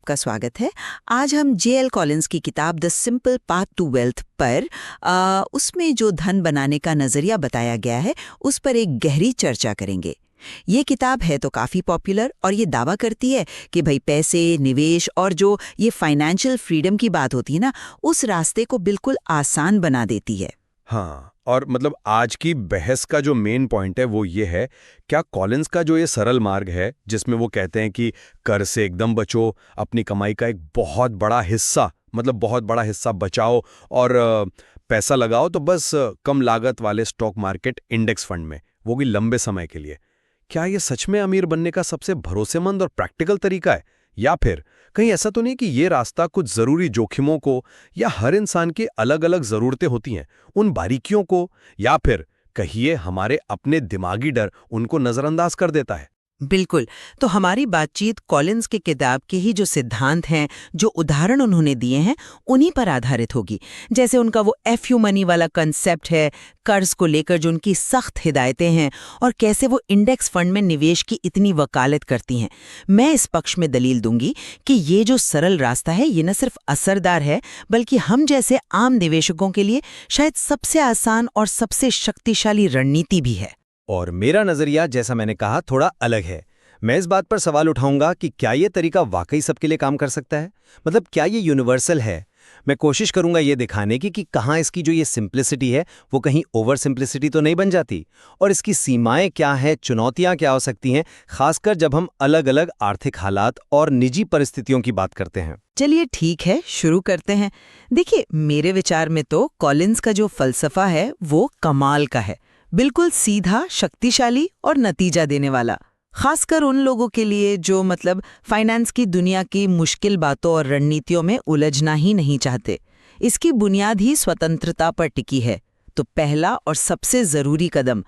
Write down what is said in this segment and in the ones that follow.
आपका स्वागत है। आज हम जेएल कॉलिंस की किताब the simple path to wealth पर उसमें जो धन बनाने का नजरिया बताया गया है उस पर एक गहरी चर्चा करेंगे। ये किताब है तो काफ़ी पॉपुलर और ये दावा करती है कि भाई पैसे, निवेश और जो ये फाइनेंशियल फ्रीडम की बात होती है ना, उस रास्ते को बिल्कुल आसान बना देती है। हाँ, और मतलब आज की बहस का जो मेन पॉइंट है वो ये है, क्या कॉलिंस का जो ये सरल मार्ग है जिसमें वो कहते हैं कि कर से एकदम बचो, अपनी कमाई का एक बहुत बड़ा हिस्सा मतलब बहुत बड़ा हिस्सा बचाओ और पैसा लगाओ तो बस कम लागत वाले स्टॉक मार्केट इंडेक्स फंड में, वो भी लंबे समय के लिए। क्या ये सच में अमीर बनने का सबसे भरोसेमंद और प्रैक्टिकल तरीका है, या फिर कहीं ऐसा तो नहीं कि ये रास्ता कुछ जरूरी जोखिमों को या हर इंसान की अलग-अलग जरूरतें होती हैं उन बारीकियों को, या फिर कहिए हमारे अपने दिमागी डर उनको नजरअंदाज कर देता है? बिल्कुल। तो हमारी बातचीत कॉलिंस की किताब के ही जो सिद्धांत हैं, जो उदाहरण उन्होंने दिए हैं, उन्हीं पर आधारित होगी। जैसे उनका वो एफयू मनी वाला कंसेप्ट है, कर्ज को लेकर जो उनकी सख्त हिदायतें हैं और कैसे वो इंडेक्स फंड में निवेश की इतनी वकालत करती हैं। मैं इस पक्ष में दलील दूंगी कि ये जो सरल रास्ता है ये न सिर्फ असरदार है, बल्कि हम जैसे आम निवेशकों के लिए शायद सबसे आसान और सबसे शक्तिशाली रणनीति भी है। और मेरा नजरिया, जैसा मैंने कहा, थोड़ा अलग है। मैं इस बात पर सवाल उठाऊंगा कि क्या ये तरीका वाकई सबके लिए काम कर सकता है, मतलब क्या ये यूनिवर्सल है। मैं कोशिश करूंगा ये दिखाने की कि कहाँ इसकी जो ये सिंप्लिसिटी है वो कहीं ओवर सिंप्लिसिटी तो नहीं बन जाती, और इसकी सीमाएं क्या हैं, चुनौतियां क्या हो सकती हैं, खासकर जब हम अलग अलग आर्थिक हालात और निजी परिस्थितियों की बात करते हैं। चलिए ठीक है, शुरू करते हैं। देखिए, मेरे विचार में तो कॉलिंस का जो फलसफा है वो कमाल का है। बिल्कुल सीधा, शक्तिशाली और नतीजा देने वाला, खासकर उन लोगों के लिए जो मतलब फाइनेंस की दुनिया की मुश्किल बातों और रणनीतियों में उलझना ही नहीं चाहते। इसकी बुनियाद ही स्वतंत्रता पर टिकी है। तो पहला और सबसे जरूरी कदम,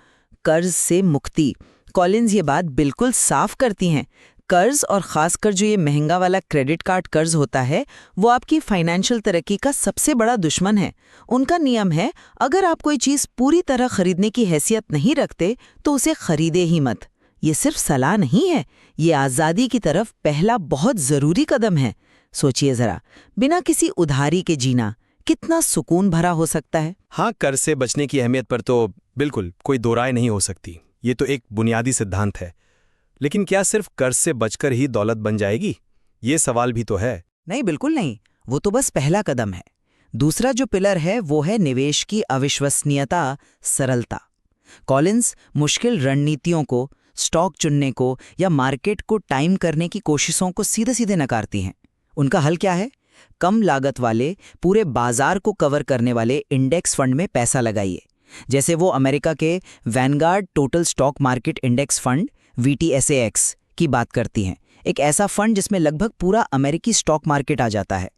कर्ज से मुक्ति। कॉलिंस ये बात बिल्कुल साफ करती हैं। कर्ज, और खासकर जो ये महंगा वाला क्रेडिट कार्ड कर्ज होता है, वो आपकी फाइनेंशियल तरक्की का सबसे बड़ा दुश्मन है। उनका नियम है, अगर आप कोई चीज़ पूरी तरह खरीदने की हैसियत नहीं रखते तो उसे खरीदे ही मत। ये सिर्फ सलाह नहीं है, ये आज़ादी की तरफ पहला बहुत ज़रूरी कदम है। सोचिए ज़रा, बिना किसी उधारी के जीना कितना सुकून भरा हो सकता है। हाँ, कर्ज से बचने की अहमियत पर तो बिल्कुल कोई दो राय नहीं हो सकती। ये तो एक बुनियादी सिद्धांत है। लेकिन क्या सिर्फ कर्ज से बचकर ही दौलत बन जाएगी, ये सवाल भी तो है। नहीं, बिल्कुल नहीं। वो तो बस पहला कदम है। दूसरा जो पिलर है वो है निवेश की अविश्वसनीयता, सरलता। कॉलिंस मुश्किल रणनीतियों को, स्टॉक चुनने को या मार्केट को टाइम करने की कोशिशों को सीधे सीधे नकारती हैं। उनका हल क्या है? कम लागत वाले, पूरे बाजार को कवर करने वाले इंडेक्स फंड में पैसा लगाइए। जैसे वो अमेरिका के Vanguard total stock market index fund VTSAX की बात करती हैं। एक ऐसा फंड जिसमें लगभग पूरा अमेरिकी स्टॉक मार्केट आ जाता है।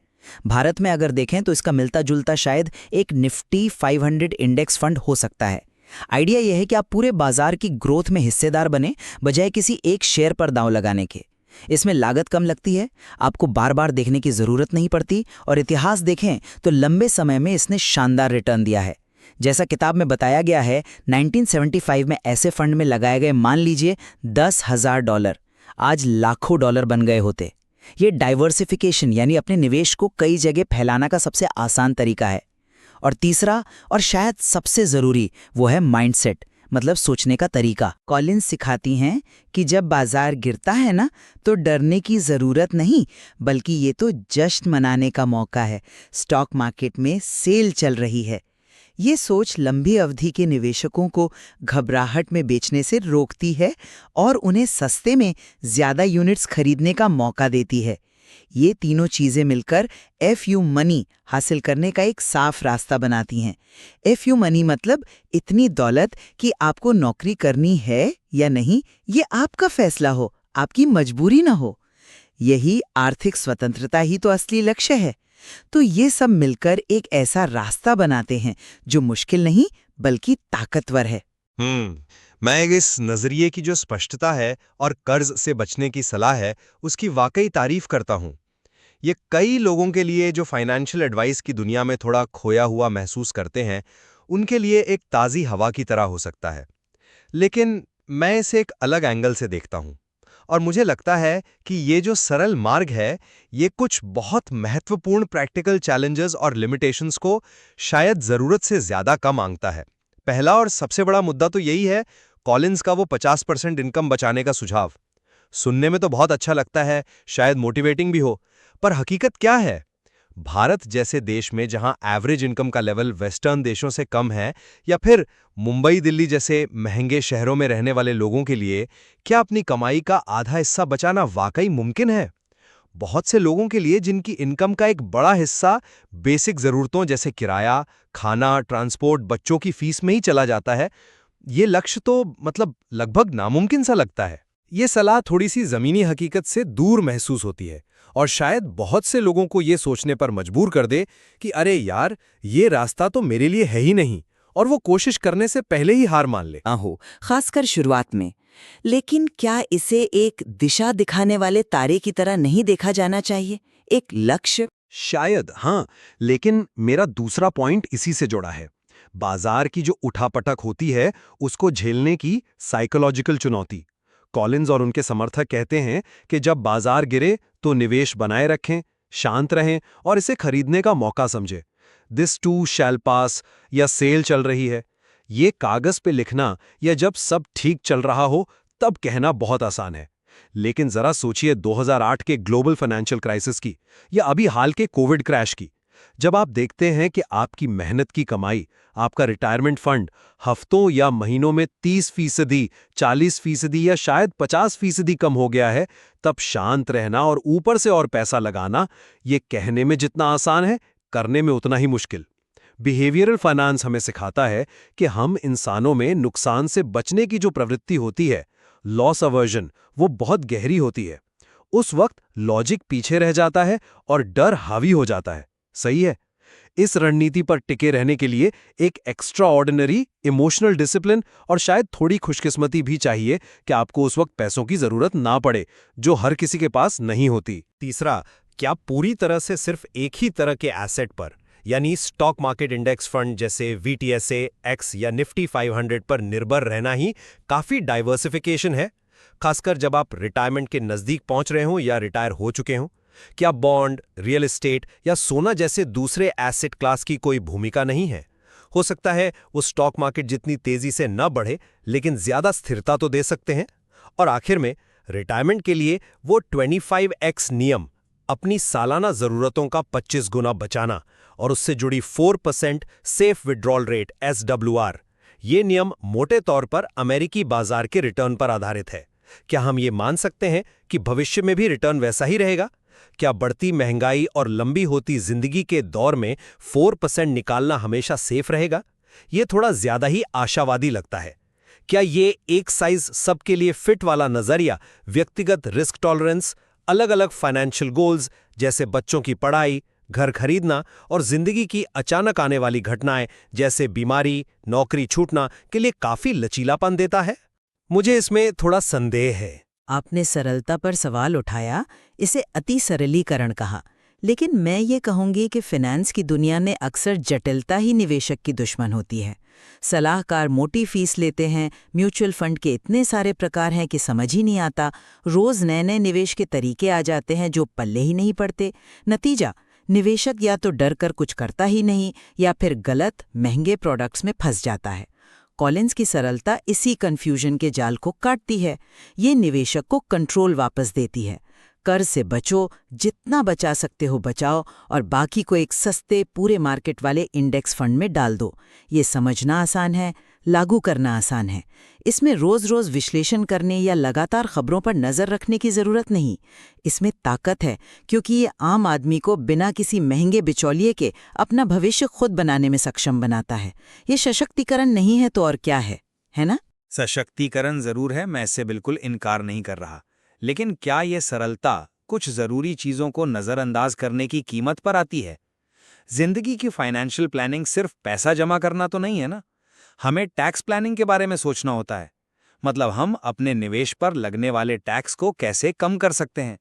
भारत में अगर देखें तो इसका मिलता जुलता शायद एक निफ्टी 500 इंडेक्स फंड हो सकता है। आइडिया यह है कि आप पूरे बाजार की ग्रोथ में हिस्सेदार बने, बजाय किसी एक शेयर पर दांव लगाने के। इसमें लागत कम लगती है, आपको बार बार देखने की जरूरत नहीं पड़ती, और इतिहास देखें तो लंबे समय में इसने शानदार रिटर्न दिया है। जैसा किताब में बताया गया है, 1975 में ऐसे फंड में लगाए गए मान लीजिए $10,000 आज लाखों डॉलर बन गए होते। ये डाइवर्सिफिकेशन यानी अपने निवेश को कई जगह फैलाना का सबसे आसान तरीका है। और तीसरा और शायद सबसे जरूरी वो है माइंडसेट, मतलब सोचने का तरीका। कॉलिंस सिखाती हैं कि जब बाजार गिरता है ना, तो डरने की जरूरत नहीं, बल्कि ये तो जश्न मनाने का मौका है। स्टॉक मार्केट में सेल चल रही है। ये सोच लंबी अवधि के निवेशकों को घबराहट में बेचने से रोकती है और उन्हें सस्ते में ज्यादा यूनिट्स खरीदने का मौका देती है। ये तीनों चीजें मिलकर एफयू मनी हासिल करने का एक साफ रास्ता बनाती हैं। एफयू मनी मतलब इतनी दौलत कि आपको नौकरी करनी है या नहीं ये आपका फैसला हो, आपकी मजबूरी ना हो। यही आर्थिक स्वतंत्रता ही तो असली लक्ष्य है। तो ये सब मिलकर एक ऐसा रास्ता बनाते हैं जो मुश्किल नहीं बल्कि ताकतवर है। मैं इस नजरिए की जो स्पष्टता है और कर्ज से बचने की सलाह है उसकी वाकई तारीफ करता हूँ। ये कई लोगों के लिए जो फाइनेंशियल एडवाइस की दुनिया में थोड़ा खोया हुआ महसूस करते हैं, उनके लिए एक ताज़ी हवा की तरह हो सकता है। लेकिन मैं इसे एक अलग एंगल से देखता हूँ, और मुझे लगता है कि ये जो सरल मार्ग है, ये कुछ बहुत महत्वपूर्ण प्रैक्टिकल चैलेंजेस और लिमिटेशंस को शायद ज़रूरत से ज़्यादा कम आंकता है। पहला और सबसे बड़ा मुद्दा तो यही है, कॉलिंस का वो 50% इनकम बचाने का सुझाव। सुनने में तो बहुत अच्छा लगता है, शायद मोटिवेटिंग भी हो, पर हकीकत क्या है? भारत जैसे देश में जहां एवरेज इनकम का लेवल वेस्टर्न देशों से कम है, या फिर मुंबई दिल्ली जैसे महंगे शहरों में रहने वाले लोगों के लिए क्या अपनी कमाई का आधा हिस्सा बचाना वाकई मुमकिन है? बहुत से लोगों के लिए जिनकी इनकम का एक बड़ा हिस्सा बेसिक ज़रूरतों जैसे किराया, खाना, ट्रांसपोर्ट, बच्चों की फीस में ही चला जाता है, ये लक्ष्य तो लगभग नामुमकिन सा लगता है। ये सलाह थोड़ी सी ज़मीनी हकीकत से दूर महसूस होती है और शायद बहुत से लोगों को ये सोचने पर मजबूर कर दे कि अरे यार, ये रास्ता तो मेरे लिए है ही नहीं, और वो कोशिश करने से पहले ही हार मान ले। हो, खासकर शुरुआत में। लेकिन क्या इसे एक दिशा दिखाने वाले तारे की तरह नहीं देखा जाना चाहिए, एक लक्ष्य? शायद हाँ, लेकिन मेरा दूसरा पॉइंट इसी से जुड़ा है। बाजार की जो उठापटक होती है, उसको झेलने की साइकोलॉजिकल चुनौती। कॉलिंस और उनके समर्थक कहते हैं कि जब बाजार गिरे तो निवेश बनाए रखें, शांत रहें और इसे खरीदने का मौका समझे। दिस टू शैल पास या सेल चल रही है, ये कागज पे लिखना या जब सब ठीक चल रहा हो तब कहना बहुत आसान है। लेकिन जरा सोचिए 2008 के ग्लोबल फाइनेंशियल क्राइसिस की, या अभी हाल के कोविड क्रैश की। जब आप देखते हैं कि आपकी मेहनत की कमाई, आपका रिटायरमेंट फंड हफ्तों या महीनों में 30%, 40% या शायद 50% कम हो गया है, तब शांत रहना और ऊपर से और पैसा लगाना, ये कहने में जितना आसान है, करने में उतना ही मुश्किल। बिहेवियरल फाइनेंस हमें सिखाता है कि हम इंसानों में नुकसान से बचने की जो प्रवृत्ति होती है, लॉस अवर्जन, वो बहुत गहरी होती है। उस वक्त लॉजिक पीछे रह जाता है और डर हावी हो जाता है। सही है। इस रणनीति पर टिके रहने के लिए एक एक्स्ट्रा ऑर्डिनरी इमोशनल डिसिप्लिन और शायद थोड़ी खुशकिस्मती भी चाहिए कि आपको उस वक्त पैसों की जरूरत ना पड़े, जो हर किसी के पास नहीं होती। तीसरा, क्या पूरी तरह से सिर्फ एक ही तरह के एसेट पर, यानी स्टॉक मार्केट इंडेक्स फंड जैसे VTSA, X या निफ्टी 500 पर निर्भर रहना ही काफी डाइवर्सिफिकेशन है, खासकर जब आप रिटायरमेंट के नजदीक पहुंच रहे हों या रिटायर हो चुके हों? क्या बॉन्ड, रियल एस्टेट या सोना जैसे दूसरे एसेट क्लास की कोई भूमिका नहीं है? हो सकता है वो स्टॉक मार्केट जितनी तेजी से न बढ़े, लेकिन ज्यादा स्थिरता तो दे सकते हैं। और आखिर में, रिटायरमेंट के लिए वो 25x नियम, अपनी सालाना जरूरतों का 25 गुना बचाना और उससे जुड़ी 4% सेफ विड्रॉल रेट SWR, ये नियम मोटे तौर पर अमेरिकी बाजार के रिटर्न पर आधारित है। क्या हम ये मान सकते हैं कि भविष्य में भी रिटर्न वैसा ही रहेगा? क्या बढ़ती महंगाई और लंबी होती जिंदगी के दौर में 4% निकालना हमेशा सेफ रहेगा? ये थोड़ा ज्यादा ही आशावादी लगता है। क्या ये एक साइज सबके लिए फिट वाला नजरिया व्यक्तिगत रिस्क टॉलरेंस, अलग-अलग फाइनेंशियल गोल्स जैसे बच्चों की पढ़ाई, घर खरीदना और जिंदगी की अचानक आने वाली घटनाएं जैसे बीमारी, नौकरी छूटना के लिए काफी लचीलापन देता है? मुझे इसमें थोड़ा संदेह है। आपने सरलता पर सवाल उठाया, इसे अति सरलीकरण कहा। लेकिन मैं ये कहूंगी कि फिनेंस की दुनिया में अक्सर जटिलता ही निवेशक की दुश्मन होती है। सलाहकार मोटी फीस लेते हैं, म्यूचुअल फंड के इतने सारे प्रकार हैं कि समझ ही नहीं आता, रोज नए नए निवेश के तरीके आ जाते हैं जो पल्ले ही नहीं पड़ते। नतीजा, निवेशक या तो डर कर कुछ करता ही नहीं या फिर गलत महंगे प्रोडक्ट्स में फंस जाता है। कॉलिंस की सरलता इसी कंफ्यूजन के जाल को काटती है। ये निवेशक को कंट्रोल वापस देती है। कर से बचो, जितना बचा सकते हो बचाओ और बाकी को एक सस्ते पूरे मार्केट वाले इंडेक्स फंड में डाल दो। ये समझना आसान है, लागू करना आसान है। इसमें रोज-रोज विश्लेषण करने या लगातार खबरों पर नज़र रखने की ज़रूरत नहीं। इसमें ताकत है, क्योंकि ये आम आदमी को बिना किसी महंगे बिचौलिए के अपना भविष्य खुद बनाने में सक्षम बनाता है। ये सशक्तिकरण नहीं है तो और क्या है ना? सशक्तिकरण जरूर है, मैं इससे बिल्कुल इनकार नहीं कर रहा। लेकिन क्या ये सरलता कुछ जरूरी चीजों को नजरअंदाज करने की कीमत पर आती है? जिंदगी की फाइनेंशियल प्लानिंग सिर्फ पैसा जमा करना तो नहीं है ना। हमें टैक्स प्लानिंग के बारे में सोचना होता है। मतलब हम अपने निवेश पर लगने वाले टैक्स को कैसे कम कर सकते हैं।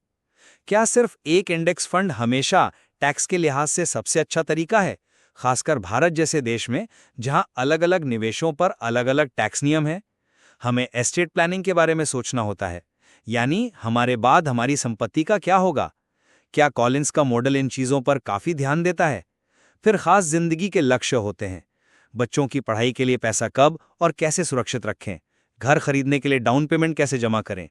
क्या सिर्फ एक इंडेक्स फंड हमेशा टैक्स के लिहाज से सबसे अच्छा तरीका है, खासकर भारत जैसे देश में जहां अलग अलग निवेशों पर अलग अलग टैक्स नियम हैं? हमें एस्टेट प्लानिंग के बारे में सोचना होता है। यानी हमारे बाद हमारी संपत्ति का क्या होगा? क्या कॉलिंस का मॉडल इन चीज़ों पर काफ़ी ध्यान देता है? फिर खास जिंदगी के लक्ष्य होते हैं। बच्चों की पढ़ाई के लिए पैसा कब और कैसे सुरक्षित रखें? घर खरीदने के लिए डाउन पेमेंट कैसे जमा करें?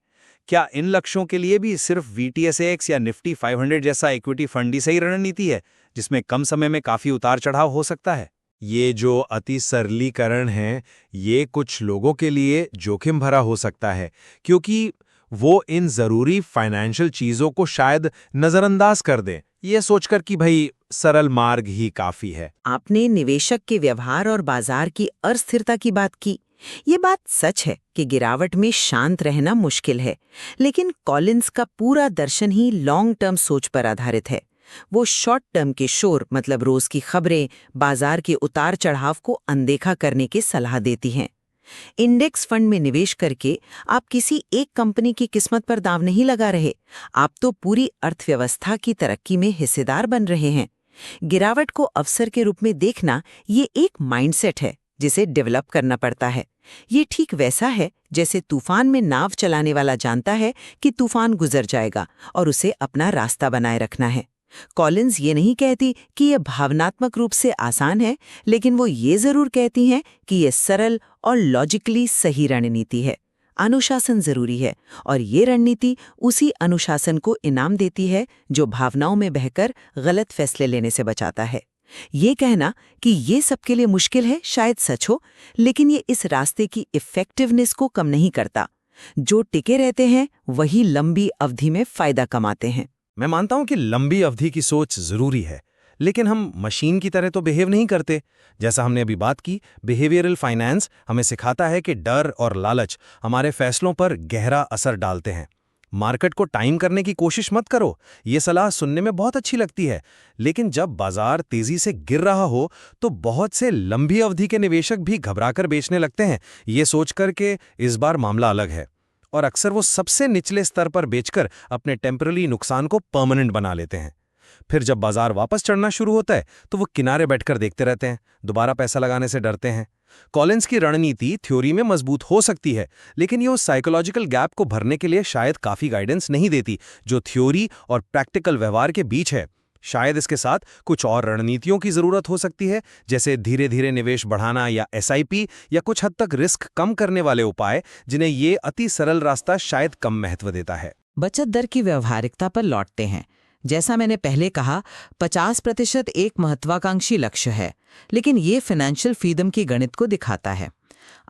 क्या इन लक्ष्यों के लिए भी सिर्फ VTSAX या निफ्टी 500 जैसा इक्विटी फंड ही सही रणनीति है, जिसमें कम समय में काफ़ी उतार चढ़ाव हो सकता है? ये जो अति सरलीकरण है, ये कुछ लोगों के लिए जोखिम भरा हो सकता है, क्योंकि वो इन ज़रूरी फाइनेंशियल चीज़ों को शायद नज़रअंदाज कर दें, ये सोचकर कि भाई सरल मार्ग ही काफ़ी है। आपने निवेशक के व्यवहार और बाजार की अस्थिरता की बात की। ये बात सच है कि गिरावट में शांत रहना मुश्किल है, लेकिन कॉलिंस का पूरा दर्शन ही लॉन्ग टर्म सोच पर आधारित है। वो शॉर्ट टर्म के शोर मतलब रोज की खबरें, बाजार के उतार चढ़ाव को अनदेखा करने की सलाह देती हैं। इंडेक्स फंड में निवेश करके आप किसी एक कंपनी की किस्मत पर दांव नहीं लगा रहे, आप तो पूरी अर्थव्यवस्था की तरक्की में हिस्सेदार बन रहे हैं। गिरावट को अवसर के रूप में देखना ये एक माइंडसेट है जिसे डेवलप करना पड़ता है। ये ठीक वैसा है जैसे तूफान में नाव चलाने वाला जानता है कि तूफान गुजर जाएगा और उसे अपना रास्ता बनाए रखना है। कॉलिंस ये नहीं कहती कि यह भावनात्मक रूप से आसान है, लेकिन वो ये जरूर कहती हैं कि यह सरल और लॉजिकली सही रणनीति है। अनुशासन जरूरी है और ये रणनीति उसी अनुशासन को इनाम देती है जो भावनाओं में बहकर गलत फैसले लेने से बचाता है। ये कहना कि ये सबके लिए मुश्किल है शायद सच हो, लेकिन ये इस रास्ते की इफेक्टिवनेस को कम नहीं करता। जो टिके रहते हैं वही लंबी अवधि में फायदा कमाते हैं। मैं मानता हूं कि लंबी अवधि की सोच जरूरी है, लेकिन हम मशीन की तरह तो बिहेव नहीं करते। जैसा हमने अभी बात की, बिहेवियरल फाइनेंस हमें सिखाता है कि डर और लालच हमारे फैसलों पर गहरा असर डालते हैं। मार्केट को टाइम करने की कोशिश मत करो, ये सलाह सुनने में बहुत अच्छी लगती है, लेकिन जब बाजार तेजी से गिर रहा हो तो बहुत से लंबी अवधि के निवेशक भी घबराकर बेचने लगते हैं, ये सोचकर के इस बार मामला अलग है। और अक्सर वो सबसे निचले स्तर पर बेचकर अपने टेम्पररी नुकसान को परमानेंट बना लेते हैं। फिर जब बाजार वापस चढ़ना शुरू होता है तो वो किनारे बैठकर देखते रहते हैं, दोबारा पैसा लगाने से डरते हैं। कॉलिंस की रणनीति थ्योरी में मजबूत हो सकती है, लेकिन ये उस साइकोलॉजिकल गैप को भरने के लिए शायद काफी गाइडेंस नहीं देती जो थ्योरी और प्रैक्टिकल व्यवहार के बीच है। शायद इसके साथ कुछ और रणनीतियों की जरूरत हो सकती है, जैसे धीरे धीरे निवेश बढ़ाना या SIP या कुछ हद तक रिस्क कम करने वाले उपाय, जिन्हें ये अति सरल रास्ता शायद कम महत्व देता है। बचत दर की व्यवहारिकता पर लौटते हैं। जैसा मैंने पहले कहा, 50% एक महत्वाकांक्षी लक्ष्य है, लेकिन ये फाइनेंशियल फ्रीडम की गणित को दिखाता है।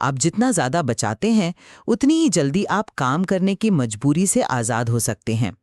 आप जितना ज्यादा बचाते हैं, उतनी ही जल्दी आप काम करने की मजबूरी से आजाद हो सकते हैं।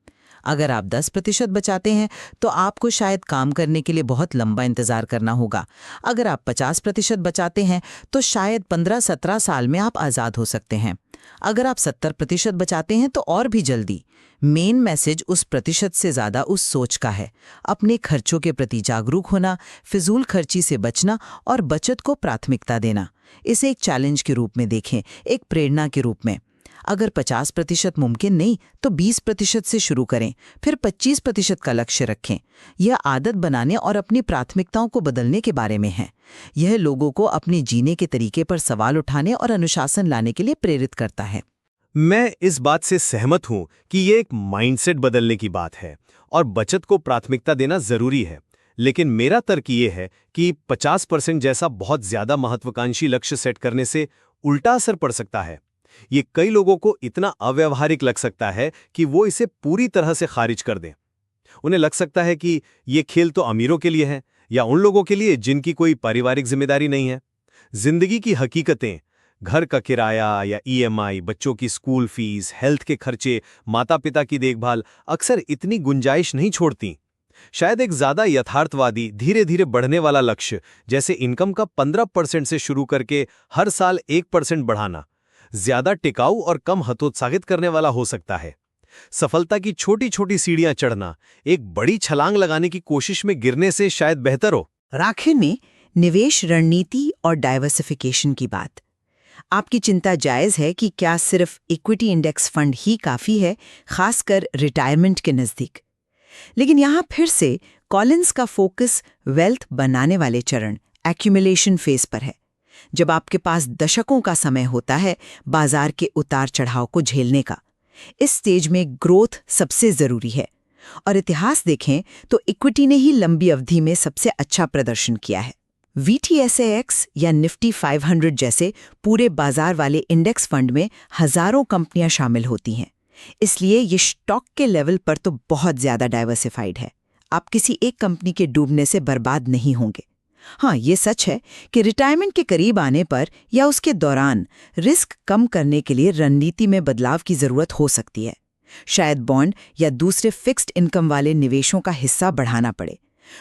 अगर आप 10% बचाते हैं तो आपको शायद काम करने के लिए बहुत लंबा इंतजार करना होगा। अगर आप 50% बचाते हैं तो शायद 15-17 साल में आप आज़ाद हो सकते हैं। अगर आप 70% बचाते हैं तो और भी जल्दी। मेन मैसेज उस प्रतिशत से ज़्यादा उस सोच का है। अपने खर्चों के प्रति जागरूक होना, फिजूल खर्ची से बचना और बचत को प्राथमिकता देना। इसे एक चैलेंज के रूप में देखें, एक प्रेरणा के रूप में। अगर 50% मुमकिन नहीं तो 20% से शुरू करें, फिर 25% का लक्ष्य रखें। यह आदत बनाने और अपनी प्राथमिकताओं को बदलने के बारे में है। यह लोगों को अपने जीने के तरीके पर सवाल उठाने और अनुशासन लाने के लिए प्रेरित करता है। मैं इस बात से सहमत हूं कि ये एक माइंडसेट बदलने की बात है और बचत को प्राथमिकता देना जरूरी है। लेकिन मेरा तर्क ये है कि 50% जैसा बहुत ज्यादा महत्वाकांक्षी लक्ष्य सेट करने से उल्टा असर पड़ सकता है। ये कई लोगों को इतना अव्यावहारिक लग सकता है कि वो इसे पूरी तरह से खारिज कर दें। उन्हें लग सकता है कि ये खेल तो अमीरों के लिए है या उन लोगों के लिए जिनकी कोई पारिवारिक जिम्मेदारी नहीं है। जिंदगी की हकीकतें, घर का किराया या EMI, बच्चों की स्कूल फीस, हेल्थ के खर्चे, माता पिता की देखभाल अक्सर इतनी गुंजाइश नहीं छोड़ती। शायद एक ज्यादा यथार्थवादी, धीरे धीरे बढ़ने वाला लक्ष्य, जैसे इनकम का 15% से शुरू करके हर साल 1% बढ़ाना, ज्यादा टिकाऊ और कम हतोत्साहित करने वाला हो सकता है। सफलता की छोटी छोटी सीढ़ियां चढ़ना एक बड़ी छलांग लगाने की कोशिश में गिरने से शायद बेहतर हो। आखिर में निवेश रणनीति और डाइवर्सिफिकेशन की बात। आपकी चिंता जायज है कि क्या सिर्फ इक्विटी इंडेक्स फंड ही काफी है, खासकर रिटायरमेंट के नजदीक। लेकिन यहां फिर से कॉलिंस का फोकस वेल्थ बनाने वाले चरण, एक्यूमुलेशन फेज पर है। जब आपके पास दशकों का समय होता है बाजार के उतार चढ़ाव को झेलने का। इस स्टेज में ग्रोथ सबसे जरूरी है। और इतिहास देखें तो इक्विटी ने ही लंबी अवधि में सबसे अच्छा प्रदर्शन किया है। VTSAX या निफ्टी 500 जैसे पूरे बाजार वाले इंडेक्स फंड में हजारों कंपनियां शामिल होती हैं। इसलिए ये स्टॉक के लेवल पर तो बहुत ज्यादा डाइवर्सिफाइड है। आप किसी एक कंपनी के डूबने से बर्बाद नहीं होंगे। हाँ, ये सच है कि रिटायरमेंट के करीब आने पर या उसके दौरान रिस्क कम करने के लिए रणनीति में बदलाव की जरूरत हो सकती है। शायद बॉन्ड या दूसरे फिक्स्ड इनकम वाले निवेशों का हिस्सा बढ़ाना पड़े।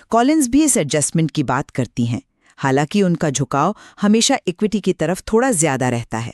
कॉलिंस भी इस एडजस्टमेंट की बात करती हैं, हालांकि उनका झुकाव हमेशा इक्विटी की तरफ थोड़ा ज्यादा रहता है।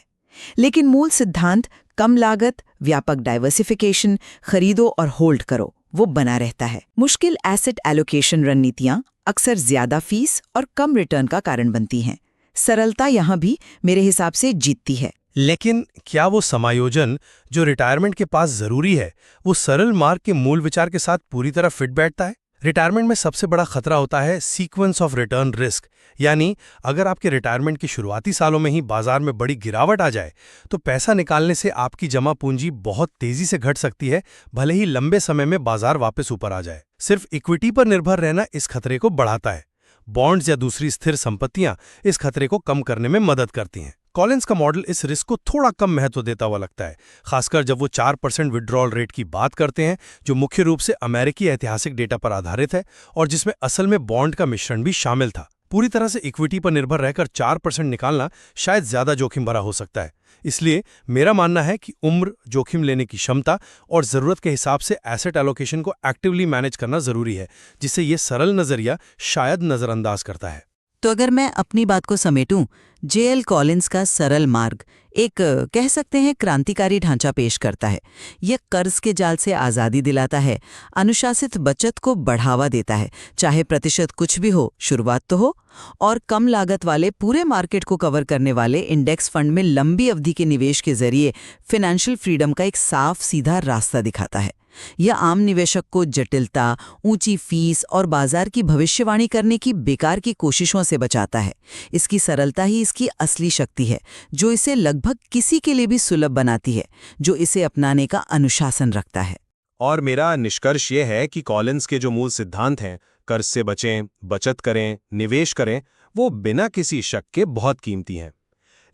लेकिन मूल सिद्धांत कम लागत, व्यापक डाइवर्सिफिकेशन, खरीदो और होल्ड करो, वो बना रहता है। मुश्किल एसेट एलोकेशन रणनीतियां अक्सर ज्यादा फीस और कम रिटर्न का कारण बनती हैं। सरलता यहाँ भी मेरे हिसाब से जीतती है। लेकिन क्या वो समायोजन जो रिटायरमेंट के पास जरूरी है, वो सरल मार्ग के मूल विचार के साथ पूरी तरह फिट बैठता है? रिटायरमेंट में सबसे बड़ा खतरा होता है सीक्वेंस ऑफ रिटर्न रिस्क, यानी अगर आपके रिटायरमेंट के शुरुआती सालों में ही बाजार में बड़ी गिरावट आ जाए तो पैसा निकालने से आपकी जमा पूंजी बहुत तेजी से घट सकती है, भले ही लंबे समय में बाजार वापस ऊपर आ जाए। सिर्फ इक्विटी पर निर्भर रहना इस खतरे को बढ़ाता है। बॉन्ड्स या दूसरी स्थिर संपत्तियां इस खतरे को कम करने में मदद करती हैं। कॉलिंस का मॉडल इस रिस्क को थोड़ा कम महत्व देता हुआ लगता है, खासकर जब वो 4% विड्रॉल रेट की बात करते हैं, जो मुख्य रूप से अमेरिकी ऐतिहासिक डेटा पर आधारित है और जिसमें असल में बॉन्ड का मिश्रण भी शामिल था। पूरी तरह से इक्विटी पर निर्भर रहकर 4% निकालना शायद ज्यादा जोखिम भरा हो सकता है। इसलिए मेरा मानना है कि उम्र, जोखिम लेने की क्षमता और जरूरत के हिसाब से एसेट एलोकेशन को एक्टिवली मैनेज करना जरूरी है, जिससे ये सरल नजरिया शायद नजरअंदाज करता है। तो अगर मैं अपनी बात को समेटूं, JL कॉलिंस का सरल मार्ग एक कह सकते हैं क्रांतिकारी ढांचा पेश करता है। यह कर्ज के जाल से आज़ादी दिलाता है, अनुशासित बचत को बढ़ावा देता है, चाहे प्रतिशत कुछ भी हो, शुरुआत तो हो, और कम लागत वाले पूरे मार्केट को कवर करने वाले इंडेक्स फंड में लंबी अवधि के निवेश के जरिए फाइनेंशियल फ्रीडम का एक साफ सीधा रास्ता दिखाता है। यह आम निवेशक को जटिलता, ऊंची फीस और बाजार की भविष्यवाणी करने की बेकार की कोशिशों से बचाता है। इसकी सरलता ही इसकी असली शक्ति है, जो इसे लगभग किसी के लिए भी सुलभ बनाती है, जो इसे अपनाने का अनुशासन रखता है। और मेरा निष्कर्ष ये है कि कॉलिंस के जो मूल सिद्धांत हैं, कर्ज से बचें, बचत करें, निवेश करें, वो बिना किसी शक के बहुत कीमती हैं।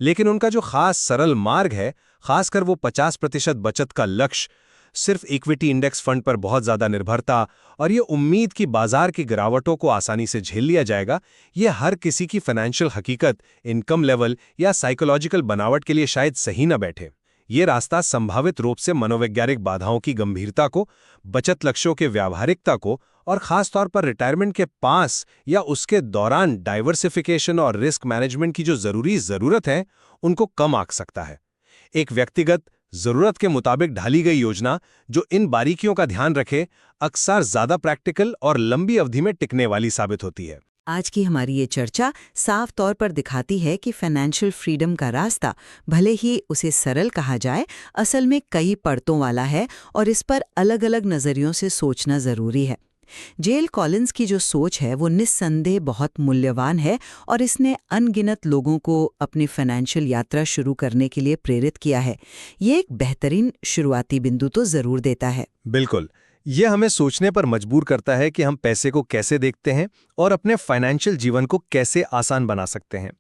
लेकिन उनका जो खास सरल मार्ग है, खासकर वो 50% बचत का लक्ष्य, सिर्फ इक्विटी इंडेक्स फंड पर बहुत ज्यादा निर्भरता और ये उम्मीद कि बाजार की गिरावटों को आसानी से झेल लिया जाएगा, ये हर किसी की फाइनेंशियल हकीकत, इनकम लेवल या साइकोलॉजिकल बनावट के लिए शायद सही न बैठे। ये रास्ता संभावित रूप से मनोवैज्ञानिक बाधाओं की गंभीरता को, बचत लक्ष्यों के व्यावहारिकता को और खासतौर पर रिटायरमेंट के पास या उसके दौरान डाइवर्सिफिकेशन और रिस्क मैनेजमेंट की जो जरूरत है, उनको कम आंक सकता है। एक व्यक्तिगत जरूरत के मुताबिक ढाली गई योजना जो इन बारीकियों का ध्यान रखे, अक्सर ज्यादा प्रैक्टिकल और लंबी अवधि में टिकने वाली साबित होती है। आज की हमारी ये चर्चा साफ तौर पर दिखाती है कि फाइनेंशियल फ्रीडम का रास्ता, भले ही उसे सरल कहा जाए, असल में कई परतों वाला है और इस पर अलग-अलग नजरियों से सोचना जरूरी है। JL कॉलिंस की जो सोच है वो निस्संदेह बहुत मूल्यवान है और इसने अनगिनत लोगों को अपनी फाइनेंशियल यात्रा शुरू करने के लिए प्रेरित किया है। ये एक बेहतरीन शुरुआती बिंदु तो जरूर देता है। बिल्कुल, ये हमें सोचने पर मजबूर करता है कि हम पैसे को कैसे देखते हैं और अपने फाइनेंशियल जीवन को कैसे आसान बना सकते हैं।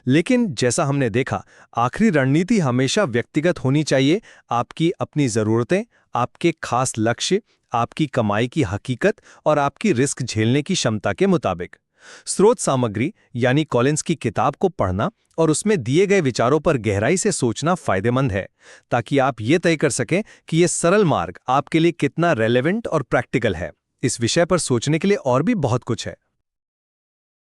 लेकिन जैसा हमने देखा, आखिरी रणनीति हमेशा व्यक्तिगत होनी चाहिए। आपकी अपनी ज़रूरतें, आपके खास लक्ष्य, आपकी कमाई की हकीकत और आपकी रिस्क झेलने की क्षमता के मुताबिक। स्रोत सामग्री यानी कॉलिंस की किताब को पढ़ना और उसमें दिए गए विचारों पर गहराई से सोचना फायदेमंद है, ताकि आप ये तय कर सकें कि ये सरल मार्ग आपके लिए कितना रेलेवेंट और प्रैक्टिकल है। इस विषय पर सोचने के लिए और भी बहुत कुछ है।